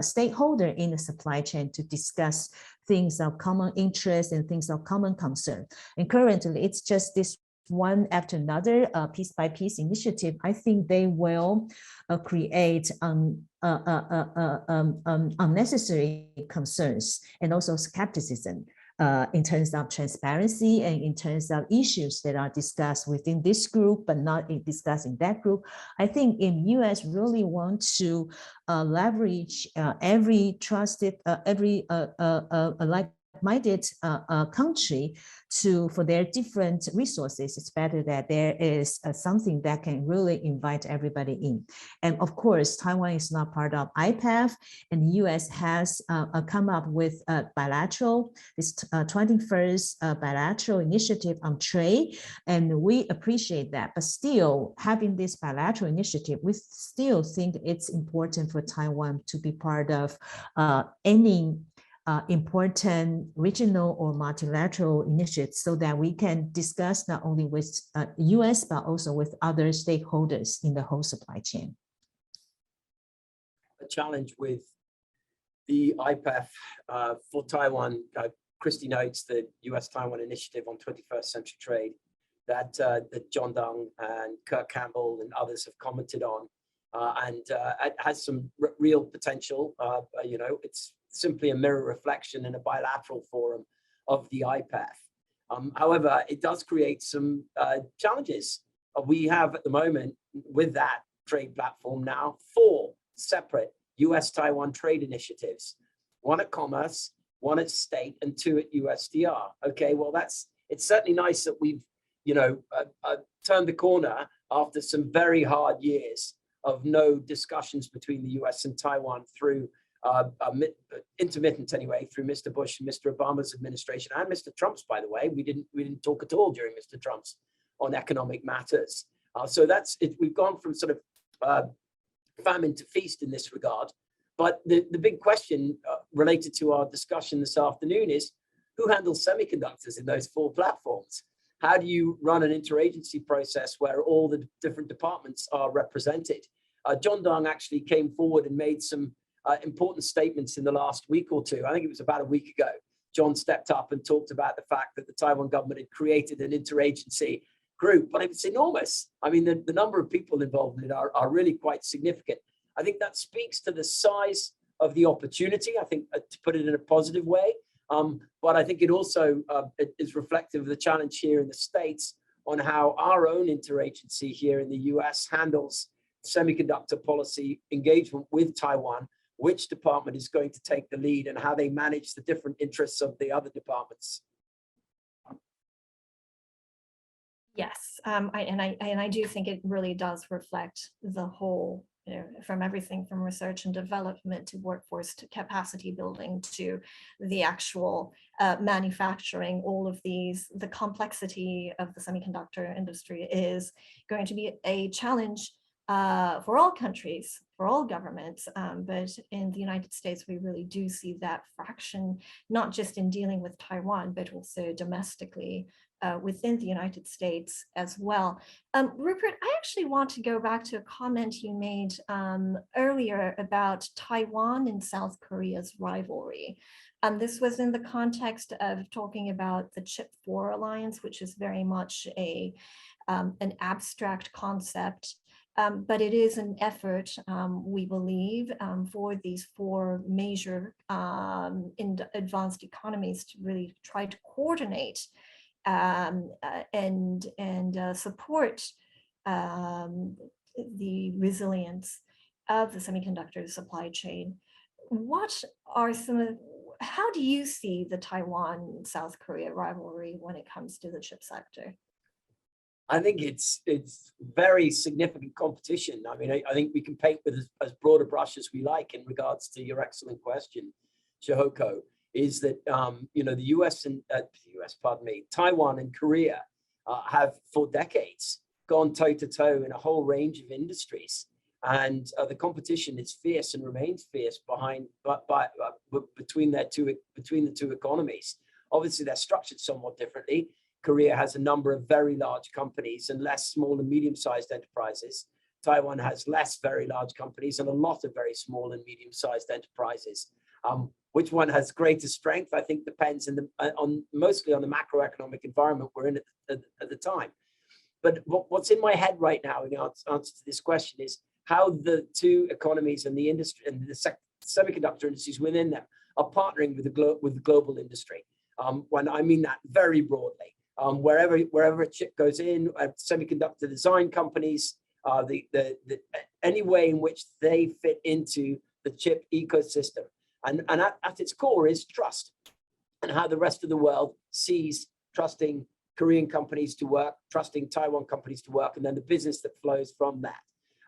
Speaker 2: stakeholder in the supply chain to discuss things of common interest and things of common concern. And currently, it's just this one after another, piece by piece initiative. I think they will create unnecessary concerns and also skepticism in terms of transparency and in terms of issues that are discussed within this group, but not discussed in that group. I think if US really want to leverage every trusted, like like-minded country for their different resources, it's better that there is something that can really invite everybody in. And of course, Taiwan is not part of IPEF, and the US has come up with a bilateral, this 21st bilateral initiative on trade, and we appreciate that. But still, having this bilateral initiative, we still think it's important for Taiwan to be part of any important regional or multilateral initiatives so that we can discuss not only with US, but also with other stakeholders in the whole supply chain.
Speaker 3: A challenge with the IPEF for Taiwan, Kristy notes the US-Taiwan Initiative on 21st Century Trade that John Dung and Kirk Campbell and others have commented on, and it has some real potential. It's simply a mirror reflection in a bilateral forum of the IPEF. However, it does create some challenges. We have at the moment with that trade platform now 4 separate US-Taiwan trade initiatives, 1 at commerce, 1 at state, and 2 at USDR. Okay, well, it's certainly nice that we've turned the corner after some very hard years of no discussions between the US and Taiwan through intermittent anyway, through Mr. Bush and Mr. Obama's administration, and Mr. Trump's, by the way. We didn't talk at all during Mr. Trump's on economic matters. So that's it. We've gone from sort of famine to feast in this regard. But the big question related to our discussion this afternoon is, who handles semiconductors in those 4 platforms? How do you run an interagency process where all the different departments are represented? John Dung actually came forward and made some important statements in the last week or two. I think it was about a week ago. John stepped up and talked about the fact that the Taiwan government had created an interagency group, but it's enormous. I mean, the number of people involved in it are really quite significant. I think that speaks to the size of the opportunity, I think, to put it in a positive way. But I think it also is reflective of the challenge here in the States on how our own interagency here in the US handles semiconductor policy engagement with Taiwan, which department is going to take the lead, and how they manage the different interests of the other departments.
Speaker 1: Yes, I do think it really does reflect the whole, from everything from research and development to workforce to capacity building to the actual manufacturing. All of these, the complexity of the semiconductor industry is going to be a challenge for all countries, for all governments, but in the United States, we really do see that fraction, not just in dealing with Taiwan, but also domestically within the United States as well. Rupert, I actually want to go back to a comment you made earlier about Taiwan and South Korea's rivalry. This was in the context of talking about the Chip 4 alliance, which is very much an abstract concept. But it is an effort, we believe, for these 4 major advanced economies to really try to coordinate and support the resilience of the semiconductor supply chain. What are how do you see the Taiwan-South Korea rivalry when it comes to the chip sector?
Speaker 3: I think it's very significant competition. I mean, I think we can paint with as broad a brush as we like in regards to your excellent question, Shihoko, is that, the Taiwan and Korea have for decades gone toe to toe in a whole range of industries. And the competition is fierce and remains fierce between the 2 economies. Obviously, they're structured somewhat differently. Korea has a number of very large companies and less small and medium-sized enterprises. Taiwan has less very large companies and a lot of very small and medium-sized enterprises. Which one has greater strength, I think, depends mostly on the macroeconomic environment we're in at the time. But what's in my head right now in answer to this question is how the 2 economies and the industry and the semiconductor industries within them are partnering with the global industry. When I mean that very broadly. Wherever a chip goes in, semiconductor design companies, any way in which they fit into the chip ecosystem. And at its core is trust. and how the rest of the world sees trusting Korean companies to work, trusting Taiwan companies to work, and then the business that flows from that.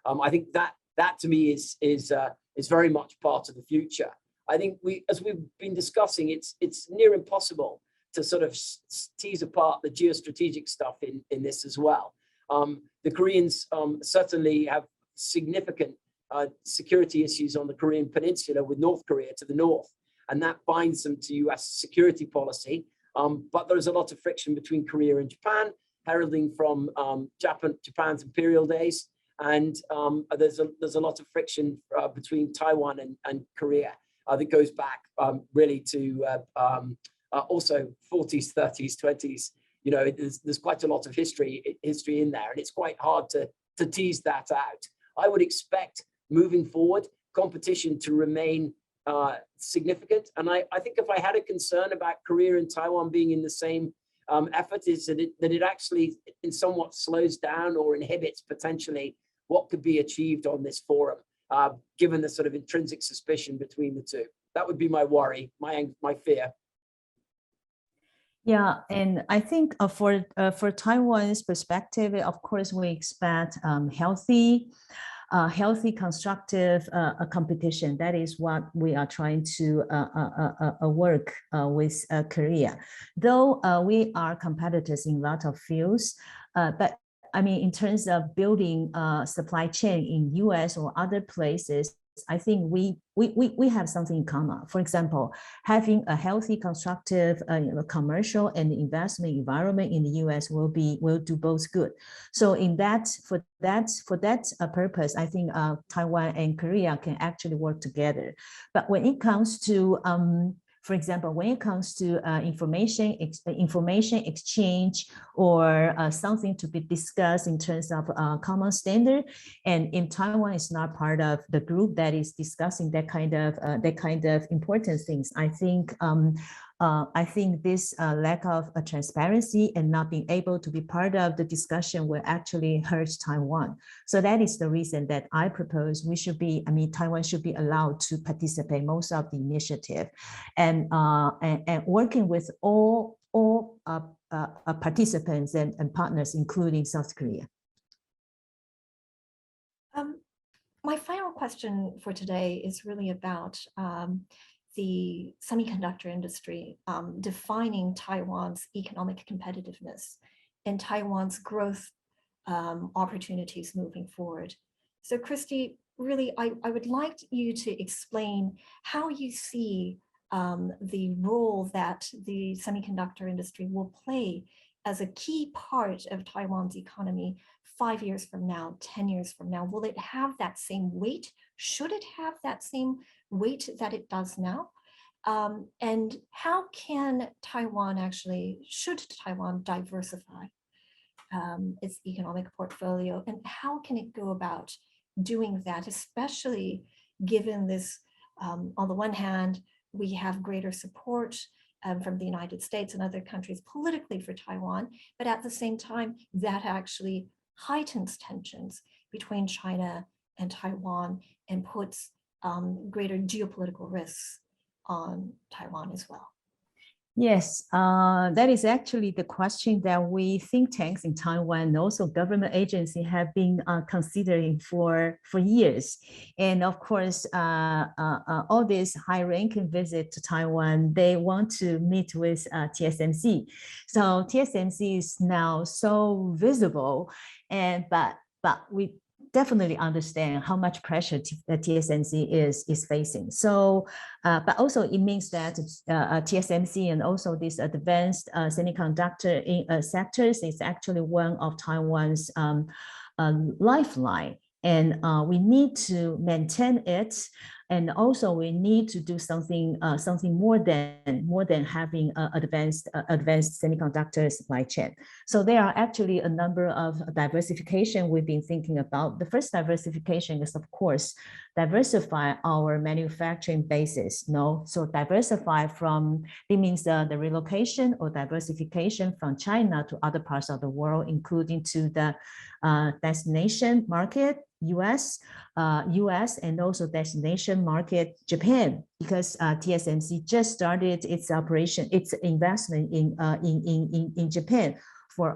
Speaker 3: I think that to me is very much part of the future. I think as we've been discussing, it's near impossible to sort of tease apart the geostrategic stuff in this as well. The Koreans certainly have significant security issues on the Korean Peninsula with North Korea to the north, and that binds them to US security policy. But there's a lot of friction between Korea and Japan, heralding from Japan's imperial days, and there's a lot of friction between Taiwan and Korea that goes back really to also 40s, 30s, 20s. You know, there's quite a lot of history in there, and it's quite hard to tease that out. I would expect moving forward competition to remain significant, and I think if I had a concern about Korea and Taiwan being in the same effort, is that it actually in somewhat slows down or inhibits potentially what could be achieved on this forum, given the sort of intrinsic suspicion between the two. That would be my worry, my fear.
Speaker 2: Yeah, and I think for Taiwan's perspective, of course, we expect healthy, constructive competition. That is what we are trying to work with Korea. Though we are competitors in a lot of fields, but I mean, in terms of building supply chain in US or other places, I think we have something in common. For example, having a healthy, constructive commercial and investment environment in the US will do both good. So for that purpose, I think Taiwan and Korea can actually work together. But when it comes to for example, when it comes to information exchange or something to be discussed in terms of common standard, and in Taiwan is not part of the group that is discussing that kind of important things. I think this lack of transparency and not being able to be part of the discussion will actually hurt Taiwan. So that is the reason that I propose Taiwan should be allowed to participate most of the initiative, and working with all participants and partners, including South Korea.
Speaker 1: My final question for today is really about the semiconductor industry, defining Taiwan's economic competitiveness and Taiwan's growth opportunities moving forward. So Kristy, really, I would like you to explain how you see the role that the semiconductor industry will play as a key part of Taiwan's economy 5 years from now, 10 years from now. Will it have that same weight? Should it have that same weight that it does now? And how can should Taiwan diversify its economic portfolio, and how can it go about doing that, especially given this, on the one hand, we have greater support from the United States and other countries politically for Taiwan, but at the same time, that actually heightens tensions between China and Taiwan and puts greater geopolitical risks on Taiwan as well.
Speaker 2: Yes, that is actually the question that we think tanks in Taiwan and also government agencies have been considering for years. And of course, all these high-ranking visits to Taiwan, they want to meet with TSMC. So TSMC is now so visible, but we definitely understand how much pressure TSMC is facing. So, but also it means that TSMC and also these advanced semiconductor sectors is actually one of Taiwan's lifeline. And we need to maintain it, and also we need to do something more than having advanced semiconductor supply chain. So there are actually a number of diversification we've been thinking about. The first diversification is, of course, diversify our manufacturing basis. So diversify from, it means the relocation or diversification from China to other parts of the world, including to the destination market, US, and also destination Asian market, Japan, because TSMC just started its operation, its investment in Japan for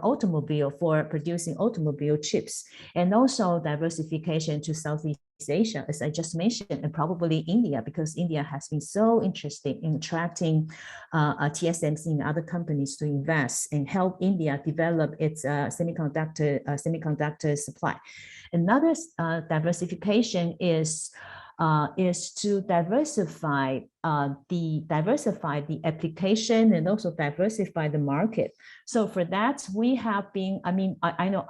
Speaker 2: producing automobile chips, and also diversification to Southeast Asia, as I just mentioned, and probably India, because India has been so interested in attracting TSMC and other companies to invest and help India develop its semiconductor supply. Another diversification is to diversify the application and also diversify the market. So for that, we have been, I know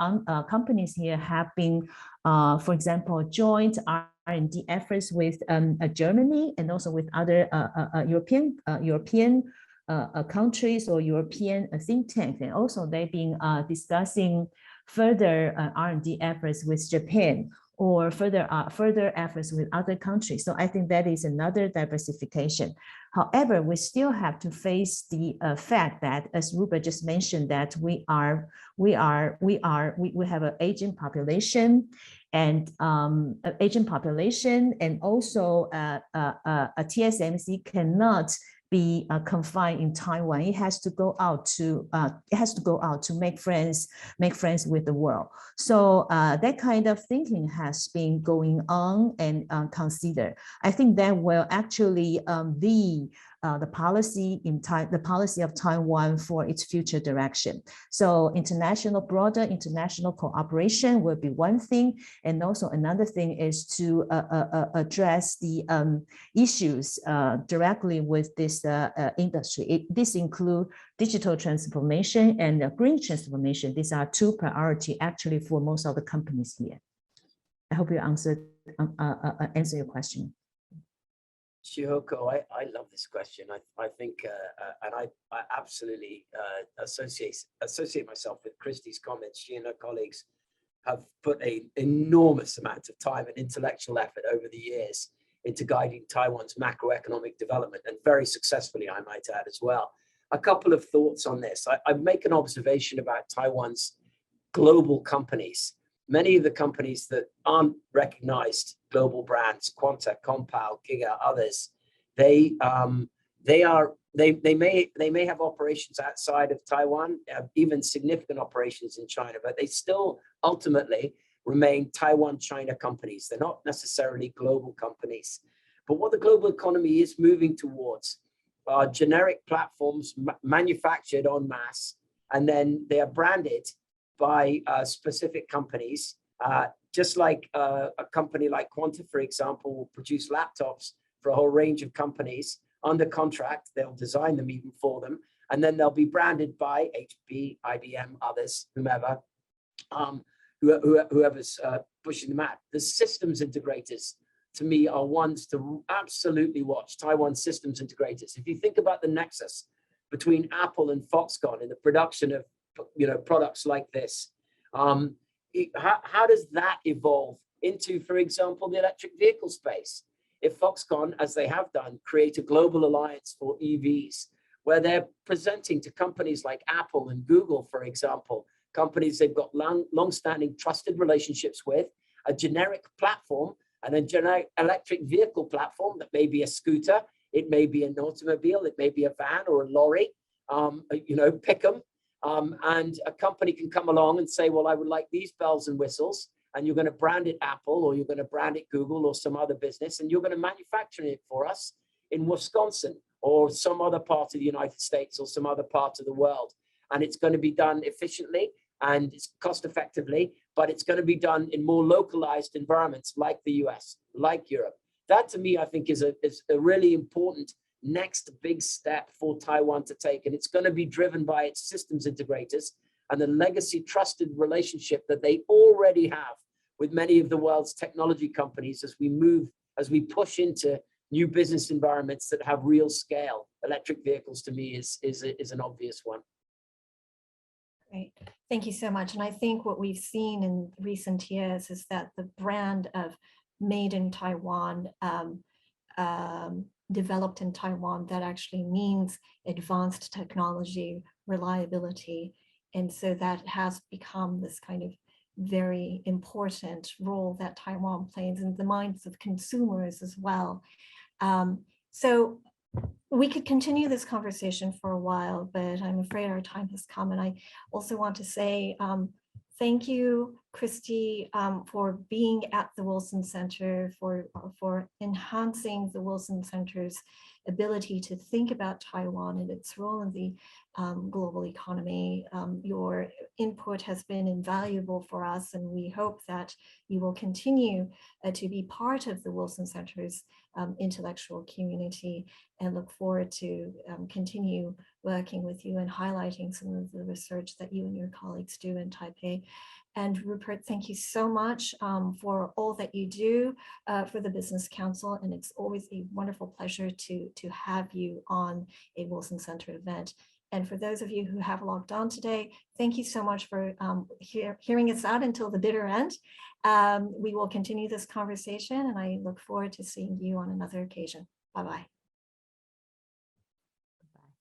Speaker 2: companies here have been, for example, joint R&D efforts with Germany and also with other European countries or European think tanks. And also they've been discussing further R&D efforts with Japan, or further efforts with other countries. So I think that is another diversification. However, we still have to face the fact that, as Rupert just mentioned, that we have an aging population, and also a TSMC cannot be confined in Taiwan. It has to go out to make friends with the world. So that kind of thinking has been going on and considered. I think that will actually be the policy of Taiwan for its future direction. So broader international cooperation will be one thing, and also another thing is to address the issues directly with this industry. This includes digital transformation and green transformation. These are two priorities actually for most of the companies here. I hope you answer your question.
Speaker 3: Shihoko, I love this question. I think, and I absolutely associate myself with Kristy's comments. She and her colleagues have put an enormous amount of time and intellectual effort over the years into guiding Taiwan's macroeconomic development, and very successfully, I might add as well. A couple of thoughts on this. I make an observation about Taiwan's global companies. Many of the companies that aren't recognized global brands, Quanta, Compal, Giga, others, they may have operations outside of Taiwan, even significant operations in China, but they still ultimately remain Taiwan-China companies. They're not necessarily global companies. But what the global economy is moving towards are generic platforms manufactured en masse, and then they are branded by specific companies, just like a company like Quanta, for example, will produce laptops for a whole range of companies under contract. They'll design them even for them, and then they'll be branded by HP, IBM, others, whomever, whoever's pushing them out. The systems integrators, to me, are ones to absolutely watch. Taiwan systems integrators. If you think about the nexus between Apple and Foxconn in the production of products like this, how does that evolve into, for example, the electric vehicle space? If Foxconn, as they have done, create a global alliance for EVs, where they're presenting to companies like Apple and Google, for example, companies they've got long-standing trusted relationships with, a generic platform and a generic electric vehicle platform that may be a scooter, it may be an automobile, it may be a van or a lorry, pick them. And a company can come along and say, well, I would like these bells and whistles, and you're going to brand it Apple, or you're going to brand it Google or some other business, and you're going to manufacture it for us in Wisconsin or some other part of the United States or some other part of the world. And it's going to be done efficiently and it's cost effectively, but it's going to be done in more localized environments like the US, like Europe. That to me, I think is a really important next big step for Taiwan to take, and it's going to be driven by its systems integrators and the legacy trusted relationship that they already have with many of the world's technology companies as we push into new business environments that have real scale. Electric vehicles to me is an obvious one.
Speaker 1: Great, thank you so much. And I think what we've seen in recent years is that the brand of made in Taiwan, developed in Taiwan, that actually means advanced technology, reliability. And so that has become this kind of very important role that Taiwan plays in the minds of consumers as well. So we could continue this conversation for a while, but I'm afraid our time has come. And I also want to say thank you, Kristy, for being at the Wilson Center, for enhancing the Wilson Center's ability to think about Taiwan and its role in the global economy. Your input has been invaluable for us, and we hope that you will continue to be part of the Wilson Center's intellectual community, and look forward to continue working with you and highlighting some of the research that you and your colleagues do in Taipei. And Rupert, thank you so much for all that you do for the Business Council. And it's always a wonderful pleasure to have you on a Wilson Center event. And for those of you who have logged on today, thank you so much for hearing us out until the bitter end. We will continue this conversation, and I look forward to seeing you on another occasion. Bye-bye.